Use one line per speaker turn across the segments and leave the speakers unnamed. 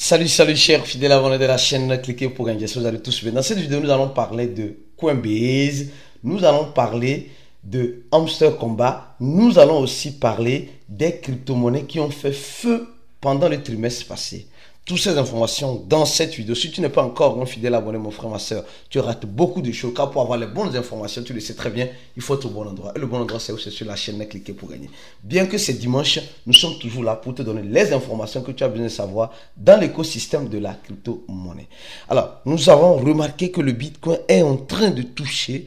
Salut chers fidèles abonnés de la chaîne, cliquez pour gagner, vous allez tous bien. Dans cette vidéo, nous allons parler de Coinbase, nous allons parler de Hamster Combat, nous allons aussi parler des crypto-monnaies qui ont fait feu pendant le trimestre passé. Toutes ces informations dans cette vidéo. Si tu n'es pas encore un fidèle abonné, mon frère, ma soeur, tu rates beaucoup de choses. Car pour avoir les bonnes informations, tu le sais très bien, il faut être au bon endroit. Et le bon endroit, c'est où? C'est sur la chaîne, cliquez pour gagner. Bien que c'est dimanche, nous sommes toujours là pour te donner les informations que tu as besoin de savoir dans l'écosystème de la crypto-monnaie. Alors, nous avons remarqué que le Bitcoin est en train de toucher,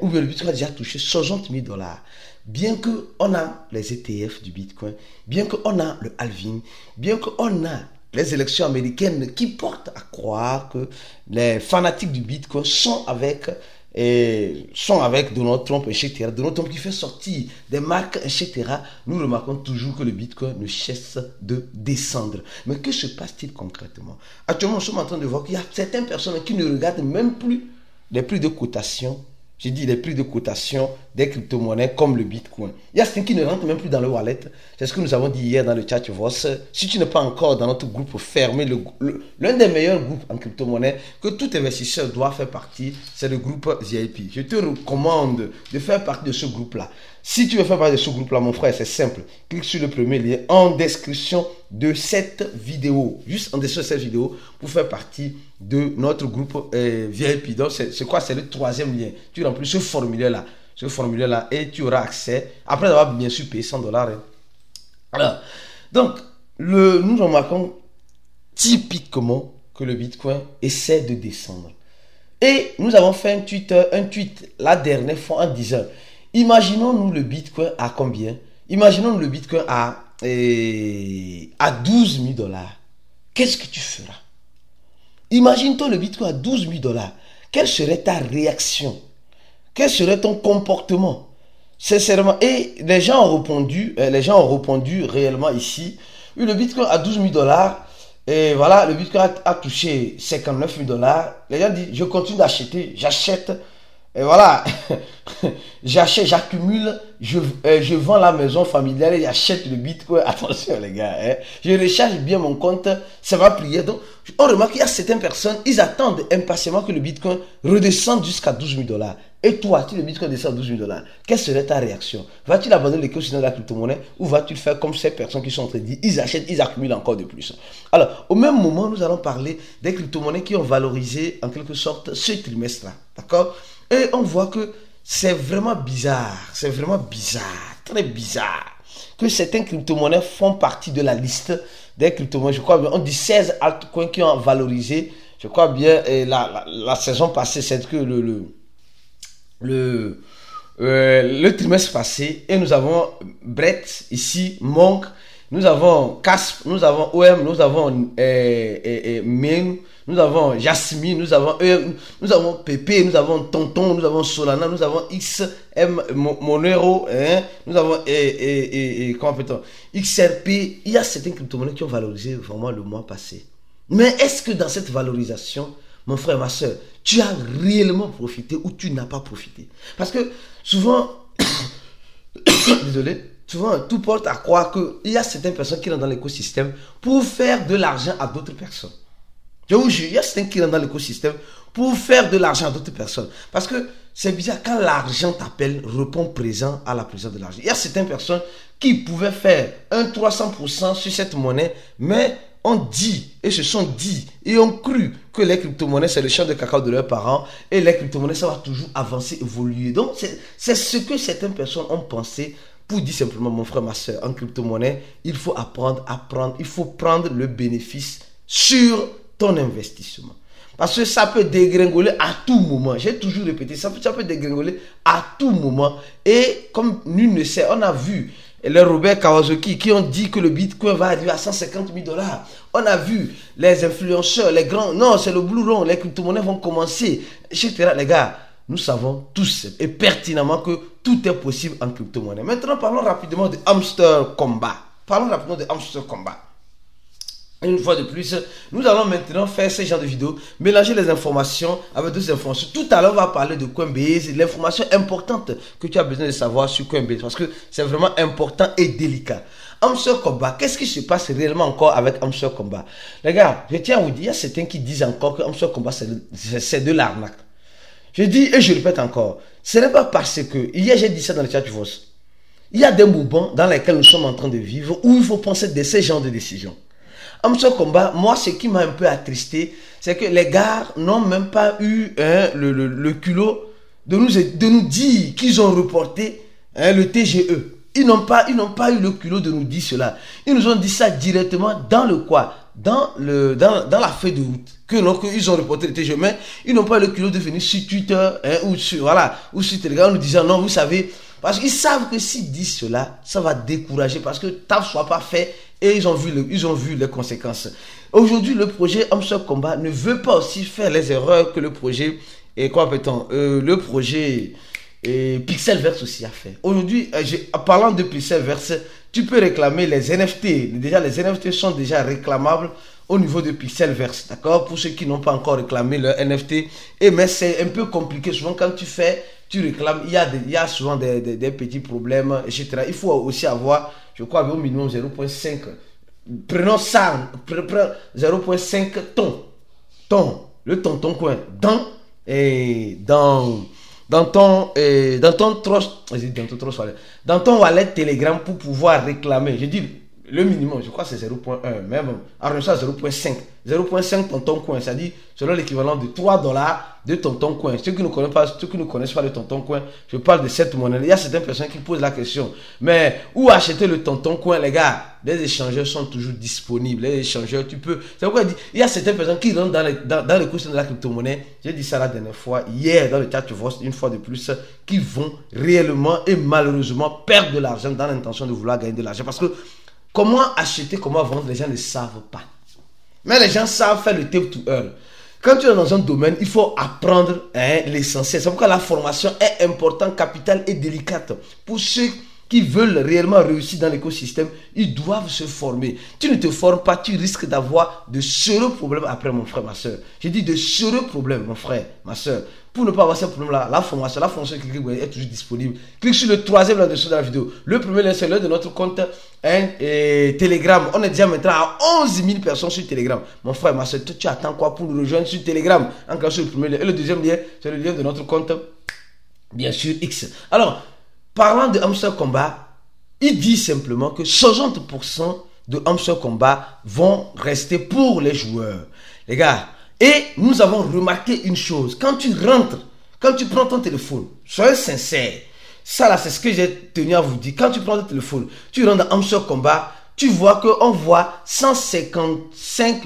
ou bien le Bitcoin a déjà touché 60 000 $. Bien qu'on a les ETF du Bitcoin, bien qu'on a le halving, bien qu'on a les élections américaines qui portent à croire que les fanatiques du Bitcoin sont avec Donald Trump, etc. Donald Trump qui fait sortir des marques, etc. Nous remarquons toujours que le Bitcoin ne cesse de descendre. Mais que se passe-t-il concrètement? Actuellement, nous sommes en train de voir qu'il y a certaines personnes qui ne regardent même plus les prix de cotation. J'ai dit les prix de cotation des crypto-monnaies comme le Bitcoin. Il y a certains qui ne rentrent même plus dans le wallet. C'est ce que nous avons dit hier dans le chat. Si tu n'es pas encore dans notre groupe fermé, l'un des meilleurs groupes en crypto-monnaie que tout investisseur doit faire partie, c'est le groupe VIP. Je te recommande de faire partie de ce groupe-là. Si tu veux faire partie de ce groupe-là, mon frère, c'est simple. Clique sur le premier lien en description de cette vidéo. Juste en description de cette vidéo pour faire partie de notre groupe VIP. Donc, c'est quoi? C'est le troisième lien. Tu remplis ce formulaire-là. Et tu auras accès, après avoir bien sûr payé 100 $. Alors, donc, nous remarquons typiquement que le Bitcoin essaie de descendre. Et nous avons fait un tweet la dernière fois en disant, imaginons-nous le Bitcoin à combien? Imaginons-nous le Bitcoin à 12 000 $. Qu'est-ce que tu feras? Imagine-toi le Bitcoin à 12 000 $. Quelle serait ta réaction? Quel serait ton comportement? Sincèrement. Et les gens ont répondu réellement ici. Oui, le Bitcoin à 12 000 $. Et voilà, le Bitcoin a touché 59 000 $. Les gens disent, je continue d'acheter, j'achète. Et voilà, j'achète, j'accumule, je vends la maison familiale et j'achète le Bitcoin. Attention les gars, je recharge bien mon compte, ça va plier. Donc, on remarque qu'il y a certaines personnes, ils attendent impatiemment que le Bitcoin redescende jusqu'à 12 000 $. Et toi, si le Bitcoin descend à 12 000 $, quelle serait ta réaction? Vas-tu abandonner l'écosystème de la crypto-monnaie ou vas-tu faire comme ces personnes qui sont en train de dire, ils achètent, ils accumulent encore de plus? Alors, au même moment, nous allons parler des crypto-monnaies qui ont valorisé en quelque sorte ce trimestre-là. D'accord? Et on voit que c'est vraiment bizarre, très bizarre, que certaines crypto-monnaies font partie de la liste des crypto-monnaies. Je crois bien, on dit 16 altcoins qui ont valorisé. Je crois bien, la saison passée, c'est que le trimestre passé, et nous avons Brett ici, Monk, nous avons Casp, nous avons OM, nous avons Ming, nous avons Jasmine, nous avons Pépé, nous avons Tonton, nous avons Solana, nous avons XM Monero, nous avons comment peut-on, XRP. Il y a certaines crypto-monnaies qui ont valorisé vraiment le mois passé. Mais est-ce que dans cette valorisation, mon frère, ma soeur, tu as réellement profité ou tu n'as pas profité? Parce que souvent, désolé, souvent tout porte à croire qu'il y a certaines personnes qui rentrent dans l'écosystème pour faire de l'argent à d'autres personnes. Je vous jure, il y a certains qui rentrent dans l'écosystème pour faire de l'argent à d'autres personnes. Parce que c'est bizarre, quand l'argent t'appelle, réponds présent à la présence de l'argent. Il y a certaines personnes qui pouvaient faire un 300% sur cette monnaie, mais on dit, et se sont dit, et ont cru que les crypto-monnaies, c'est le champ de cacao de leurs parents, et les crypto-monnaies, ça va toujours avancer, évoluer. Donc, c'est ce que certaines personnes ont pensé pour dire simplement, mon frère, ma soeur, en crypto-monnaie, il faut apprendre, il faut prendre le bénéfice sur ton investissement. Parce que ça peut dégringoler à tout moment. J'ai toujours répété, ça peut dégringoler à tout moment. Et comme nul ne sait, on a vu les Robert Kawasaki qui ont dit que le Bitcoin va arriver à 150 000 $. On a vu les influenceurs, les grands, non, c'est le Blue Run, les crypto-monnaies vont commencer, etc. Les gars, nous savons tous et pertinemment que tout est possible en crypto-monnaie. Maintenant, parlons rapidement de Hamster Combat. Une fois de plus, nous allons maintenant faire ce genre de vidéo, mélanger les informations avec d'autres informations. Tout à l'heure, on va parler de Coinbase, l'information importante que tu as besoin de savoir sur Coinbase, parce que c'est vraiment important et délicat. Amstel Combat, qu'est-ce qui se passe réellement encore avec Amstel Combat? Les gars, je tiens à vous dire, il y a certains qui disent encore que Amstel Combat, c'est de l'arnaque. Je dis et je répète encore, ce n'est pas parce que, hier j'ai dit ça dans le chat, il y a des moments dans lesquels nous sommes en train de vivre où il faut penser de ces genres de décisions. Amstel Combat, moi, ce qui m'a un peu attristé, c'est que les gars n'ont même pas eu le culot de nous dire qu'ils ont reporté le TGE. Ils n'ont pas eu le culot de nous dire cela. Ils nous ont dit ça directement dans le quoi? Dans la feuille de route. Qu'ils ont reporté le TGE. Mais ils n'ont pas eu le culot de venir sur Twitter ou sur Telegram en nous disant non, vous savez. Parce qu'ils savent que s'ils disent cela, ça va décourager. Parce que taf soit pas fait et ils ont vu les conséquences. Aujourd'hui, le projet Amstel Combat ne veut pas aussi faire les erreurs que le projet, le projet Pixelverse aussi a fait. Aujourd'hui, en parlant de Pixelverse, tu peux réclamer les NFT. Déjà, les NFT sont déjà réclamables au niveau de Pixelverse, d'accord? Pour ceux qui n'ont pas encore réclamé leur NFT. Mais c'est un peu compliqué. Souvent, quand tu réclames, il y a souvent des petits problèmes, etc. Il faut aussi avoir, je crois, au minimum 0,5. Prenons ça, 0,5 tonnes. Le tonton coin. Dans ton wallet Telegram pour pouvoir réclamer. Je dis le minimum, je crois que c'est 0,1. Mais bon, arrondissons à 0,5. 0,5 tonton coin, c'est-à-dire selon l'équivalent de $3 de tonton coin. Ceux qui ne connaissent pas le tonton coin, je parle de cette monnaie. Il y a certaines personnes qui posent la question. Mais où acheter le tonton coin, les gars? Les échangeurs sont toujours disponibles. Les échangeurs, tu peux. C'est pourquoi il y a certaines personnes qui rentrent dans l'écosystème de la crypto-monnaie. J'ai dit ça la dernière fois, hier, dans le chat, tu vois, une fois de plus, qui vont réellement et malheureusement perdre de l'argent dans l'intention de vouloir gagner de l'argent. Parce que comment acheter, comment vendre, les gens ne savent pas. Mais les gens savent faire le tape to earn. Quand tu es dans un domaine, il faut apprendre l'essentiel. C'est pourquoi la formation est importante, capitale et délicate. Pour ceux qui veulent réellement réussir dans l'écosystème, ils doivent se former. Tu ne te formes pas, tu risques d'avoir de sérieux problèmes après, mon frère, ma soeur. Je dis de sérieux problèmes, mon frère, ma soeur. Pour ne pas avoir ces problèmes-là, la formation est toujours disponible. Clique sur le troisième lien dessous de la vidéo. Le premier lien, c'est le de notre compte Telegram. On est déjà maintenant à 11 000 personnes sur Telegram. Mon frère, ma soeur, tu attends quoi pour nous rejoindre sur Telegram? Encore sur le premier lien. Et le deuxième lien, c'est le lien de notre compte, bien sûr, X. Alors, parlant de Amstel Combat, il dit simplement que 60% de Amstel Combat vont rester pour les joueurs. Les gars, et nous avons remarqué une chose. Quand tu rentres, quand tu prends ton téléphone, soyez sincère. Ça là, c'est ce que j'ai tenu à vous dire. Quand tu prends ton téléphone, tu rentres dans Amstel Combat, tu vois qu'on voit 155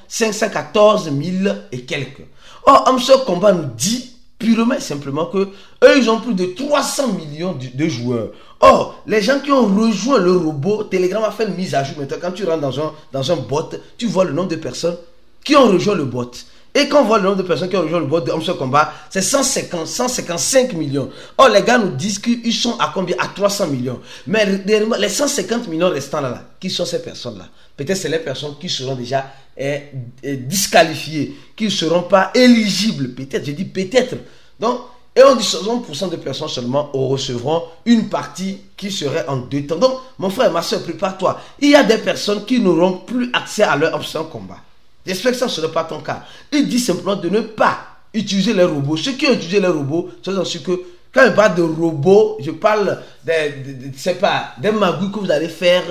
514 000 et quelques. Or, Amstel Combat nous dit purement et simplement que eux, ils ont plus de 300 millions de joueurs. Or, les gens qui ont rejoint le robot, Telegram a fait une mise à jour. Maintenant, quand tu rentres dans un bot, tu vois le nombre de personnes qui ont rejoint le bot. Et quand on voit le nombre de personnes qui ont rejoint le bot de Amstel Combat, c'est 155 millions. Or, les gars nous disent qu'ils sont à combien? À 300 millions. Mais les 150 millions restants là, qui sont ces personnes-là? Peut-être c'est les personnes qui seront déjà disqualifiées, qui ne seront pas éligibles. Peut-être, je dis peut-être. Donc, et on dit 60% de personnes seulement recevront une partie qui serait en 2 temps. Donc, mon frère, ma soeur, prépare-toi. Il y a des personnes qui n'auront plus accès à leur Amstel Combat. J'espère que ça ne sera pas ton cas. Il dit simplement de ne pas utiliser les robots. Ceux qui ont utilisé les robots, c'est sûr que quand je parle de robots, je parle des magouilles que vous allez faire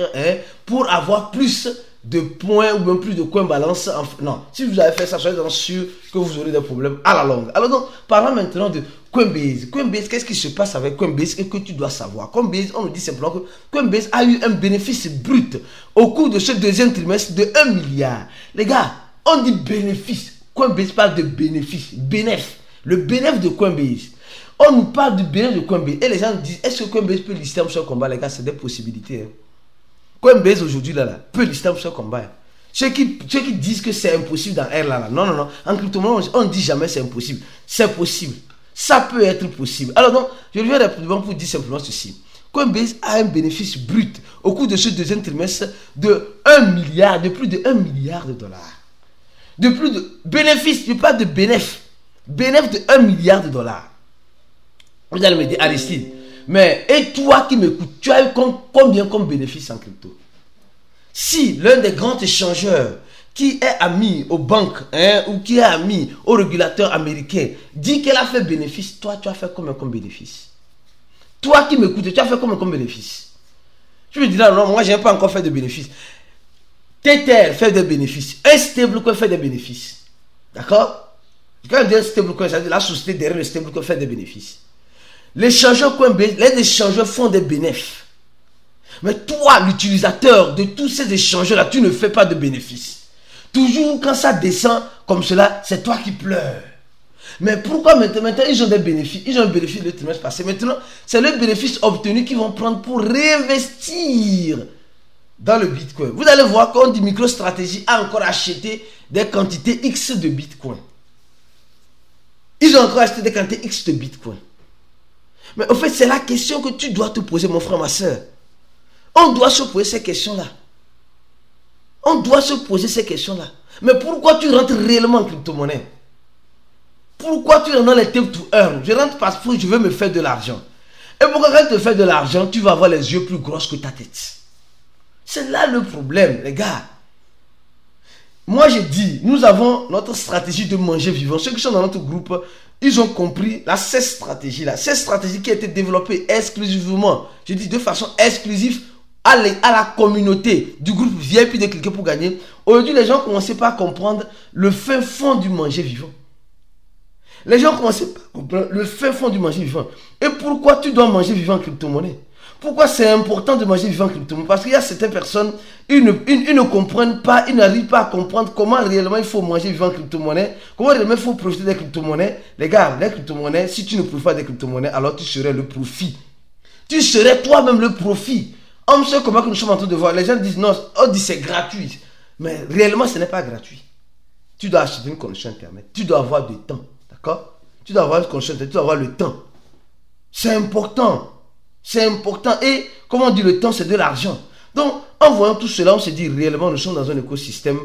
pour avoir plus de points ou même plus de coins balance. Non, si vous avez fait ça, soyez sûr que vous aurez des problèmes à la longue. Alors donc, parlons maintenant de Coinbase. Coinbase, qu'est-ce qui se passe avec Coinbase et que tu dois savoir? Coinbase, on nous dit simplement que Coinbase a eu un bénéfice brut au cours de ce deuxième trimestre de 1 milliard. Les gars, on dit bénéfice. Coinbase parle de bénéfice. Le bénéfice de Coinbase. On nous parle du bénéfice de Coinbase. Et les gens disent, est-ce que Coinbase peut lister Amstel Combat? Les gars, c'est des possibilités. Coinbase aujourd'hui peut lister Amstel Combat. Ceux qui disent que c'est impossible dans R là. Non. En crypto-monnaie, on ne dit jamais c'est impossible. C'est possible. Ça peut être possible. Alors donc, je reviens rapidement pour dire simplement ceci. Coinbase a un bénéfice brut au cours de ce deuxième trimestre de 1 milliard, de plus de 1 milliard de dollars. De plus de bénéfice, je parle de bénéfice. Bénéfice de 1 milliard de dollars. Vous allez me dire, Aristide, Mais, et toi qui m'écoutes, tu as eu combien comme bénéfice en crypto? Si l'un des grands échangeurs qui est ami aux banques ou qui est ami aux régulateurs américains dit qu'elle a fait bénéfice, toi tu as fait combien comme bénéfice? Toi qui m'écoutes, tu as fait combien comme bénéfice? Tu me dis là, non, moi je n'ai pas encore fait de bénéfice. Tether fait des bénéfices, un stablecoin fait des bénéfices. D'accord? Quand je dis un stablecoin, c'est-à-dire la société derrière le stablecoin fait des bénéfices. Les échangeurs Coinbase, les échangeurs font des bénéfices. Mais toi, l'utilisateur de tous ces échangeurs-là, tu ne fais pas de bénéfices. Toujours quand ça descend comme cela, c'est toi qui pleures. Mais pourquoi maintenant ils ont des bénéfices? Ils ont un bénéfice le trimestre passé. Maintenant, c'est le bénéfice obtenu qu'ils vont prendre pour réinvestir dans le Bitcoin. Vous allez voir qu'on dit MicroStrategy a encore acheté des quantités X de Bitcoin. Ils ont encore acheté des quantités X de Bitcoin. Mais au fait, c'est la question que tu dois te poser, mon frère, ma soeur. On doit se poser ces questions-là. On doit se poser ces questions-là. Mais pourquoi tu rentres réellement en crypto-monnaie? Pourquoi tu rentres dans les tape to earn? Je rentre parce que je veux me faire de l'argent. Et pourquoi quand tu te fais de l'argent, tu vas avoir les yeux plus grosses que ta tête? C'est là le problème, les gars. Moi, je dis, nous avons notre stratégie de manger vivant. Ceux qui sont dans notre groupe, ils ont compris cette stratégie-là. Cette stratégie qui a été développée exclusivement, je dis de façon exclusive, à la communauté du groupe VIP de Cliquer pour gagner. Aujourd'hui, les gens commençaient pas à comprendre le fin fond du manger vivant. Les gens commençaient pas à comprendre le fin fond du manger vivant. Et pourquoi tu dois manger vivant en crypto-monnaie? Pourquoi c'est important de manger vivant en crypto-monnaie? Parce qu'il y a certaines personnes, ils ne comprennent pas, ils n'arrivent pas à comprendre comment réellement il faut manger vivant en crypto-monnaie, comment réellement il faut profiter des crypto-monnaies. Les gars, les crypto-monnaies, si tu ne profites pas des crypto-monnaies, alors tu serais le profit. Tu serais toi-même le profit. On sait comment que nous sommes en train de voir. Les gens disent non, on dit c'est gratuit. Mais réellement, ce n'est pas gratuit. Tu dois acheter une connexion Internet. Tu dois avoir du temps. D'accord? Tu dois avoir une connexion Internet. Tu dois avoir le temps. C'est important. C'est important. Et comme on dit, le temps, c'est de l'argent. Donc, en voyant tout cela, on se dit réellement, nous sommes dans un écosystème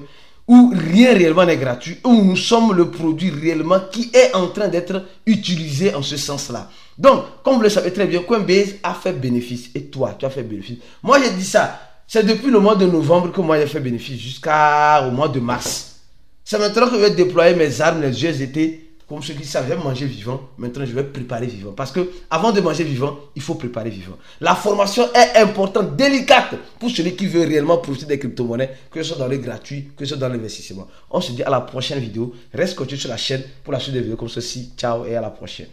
où rien réellement n'est gratuit, où nous sommes le produit réellement qui est en train d'être utilisé en ce sens-là. Donc, comme vous le savez très bien, Coinbase a fait bénéfice. Et toi, tu as fait bénéfice. Moi, j'ai dit ça. C'est depuis le mois de novembre que moi, j'ai fait bénéfice jusqu'au mois de mars. C'est maintenant que je vais déployer mes armes, les yeux étaient comme ceux qui savent, je vais manger vivant. Maintenant, je vais préparer vivant. Parce que avant de manger vivant, il faut préparer vivant. La formation est importante, délicate pour celui qui veut réellement profiter des crypto-monnaies, que ce soit dans les gratuits, que ce soit dans l'investissement. On se dit à la prochaine vidéo. Reste continue sur la chaîne pour la suite des vidéos comme ceci. Ciao et à la prochaine.